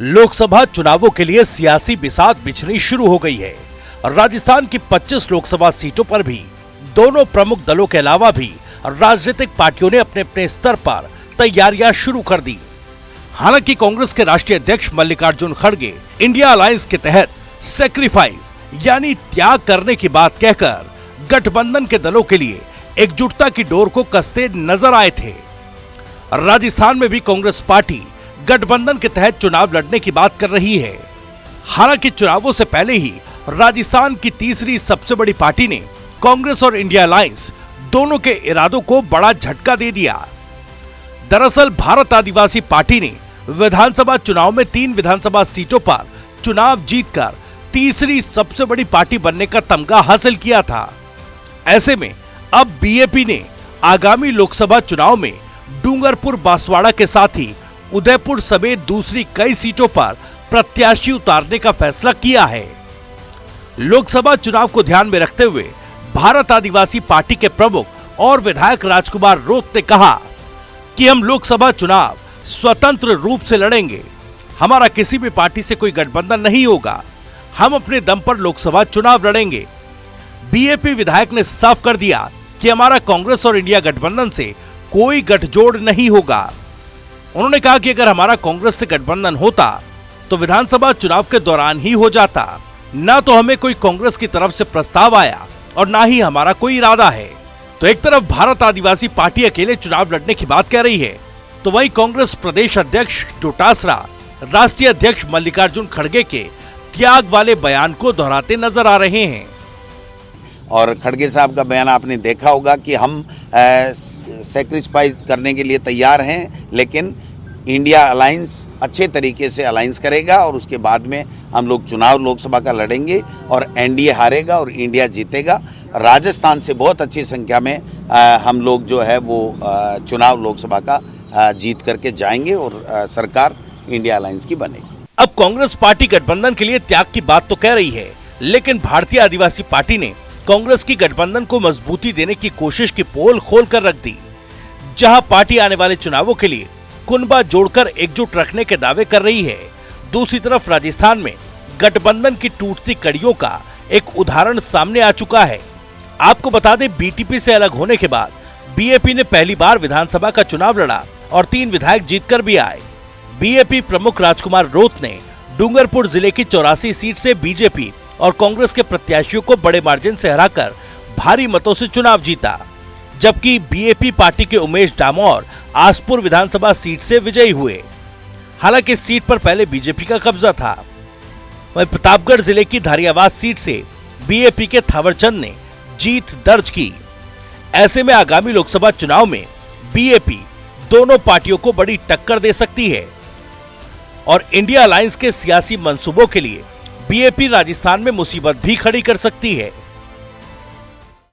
लोकसभा चुनावों के लिए सियासी बिसात बिछनी शुरू हो गई है। राजस्थान की 25 लोकसभा सीटों पर भी दोनों प्रमुख दलों के अलावा भी राजनीतिक पार्टियों ने अपने अपने स्तर पर तैयारियां शुरू कर दी। हालांकि कांग्रेस के राष्ट्रीय अध्यक्ष मल्लिकार्जुन खड़गे इंडिया अलायंस के तहत सैक्रिफाइस यानी त्याग करने की बात कहकर गठबंधन के दलों के लिए एकजुटता की डोर को कसते नजर आए थे। राजस्थान में भी कांग्रेस पार्टी गठबंधन के तहत चुनाव लड़ने की बात कर रही है। हालांकि चुनावों से पहले ही राजस्थान की तीसरी सबसे बड़ी पार्टी ने कांग्रेस और इंडिया अलायंस दोनों के इरादों को बड़ा झटका दे दिया। दरअसल भारत आदिवासी पार्टी ने विधानसभा चुनाव में 3 विधानसभा सीटों पर चुनाव जीतकर तीसरी सबसे बड़ी पार्टी बनने का तमगा हासिल किया था। ऐसे में अब बीएपी ने आगामी लोकसभा चुनाव में डूंगरपुर बांसवाड़ा के साथ ही उदयपुर समेत दूसरी कई सीटों पर प्रत्याशी उतारने का फैसला किया है। लोकसभा चुनाव को ध्यान में रखते हुए भारत आदिवासी पार्टी के प्रमुख और विधायक राजकुमार रोत ने कहा कि हम लोकसभा चुनाव स्वतंत्र रूप से लड़ेंगे। हमारा किसी भी पार्टी से कोई गठबंधन नहीं होगा। हम अपने दम पर लोकसभा चुनाव लड़ेंगे। बीएपी विधायक ने साफ कर दिया कि हमारा कांग्रेस और इंडिया गठबंधन से कोई गठजोड़ नहीं होगा। उन्होंने कहा कि अगर हमारा कांग्रेस से गठबंधन होता तो विधानसभा चुनाव के दौरान ही हो जाता। ना तो हमें कोई कांग्रेस की तरफ से प्रस्ताव आया और ना ही हमारा कोई इरादा है। तो एक तरफ भारत आदिवासी पार्टी अकेले चुनाव लड़ने की बात कह रही है, तो वहीं कांग्रेस प्रदेश अध्यक्ष डोटासरा राष्ट्रीय अध्यक्ष मल्लिकार्जुन खड़गे के त्याग वाले बयान को दोहराते नजर आ रहे हैं। और खड़गे साहब का बयान आपने देखा होगा कि हम सैक्रिफाइस करने के लिए तैयार हैं, लेकिन इंडिया अलायंस अच्छे तरीके से अलायंस करेगा और उसके बाद में हम लोग चुनाव लोकसभा का लड़ेंगे और एनडीए हारेगा और इंडिया जीतेगा। राजस्थान से बहुत अच्छी संख्या में हम लोग जो है वो चुनाव लोकसभा का जीत करके जाएंगे और सरकार इंडिया अलायंस की बनेगी। अब कांग्रेस पार्टी गठबंधन के लिए त्याग की बात तो कह रही है, लेकिन भारतीय आदिवासी पार्टी ने कांग्रेस की गठबंधन को मजबूती देने की कोशिश की पोल खोल कर रख दी। जहां पार्टी आने वाले चुनावों के लिए कुनबा जोड़कर एकजुट रखने के दावे कर रही है, दूसरी तरफ राजस्थान में गठबंधन की टूटती कड़ियों का एक उदाहरण सामने आ चुका है। आपको बता दें, बीटीपी से अलग होने के बाद बीएपी ने पहली बार विधानसभा का चुनाव लड़ा और 3 विधायक जीतकर भी आए। बीएपी प्रमुख राजकुमार रोत ने डूंगरपुर जिले की 84 सीट से बीजेपी और कांग्रेस के प्रत्याशियों को बड़े मार्जिन से हराकर भारी मतों से चुनाव जीता, जबकि बीएपी पार्टी के उमेश डामोर आसपुर विधानसभा सीट से विजयी हुए। हालांकि इस सीट पर पहले बीजेपी का कब्जा था। वहीं प्रतापगढ़ जिले की धारियावाद सीट से बीएपी के थावरचंद ने जीत दर्ज की। ऐसे में आगामी लोकसभा चुनाव में बीएपी दोनों पार्टियों को बड़ी टक्कर दे सकती है और इंडिया अलायंस के सियासी मंसूबों के लिए बीएपी राजस्थान में मुसीबत भी खड़ी कर सकती है।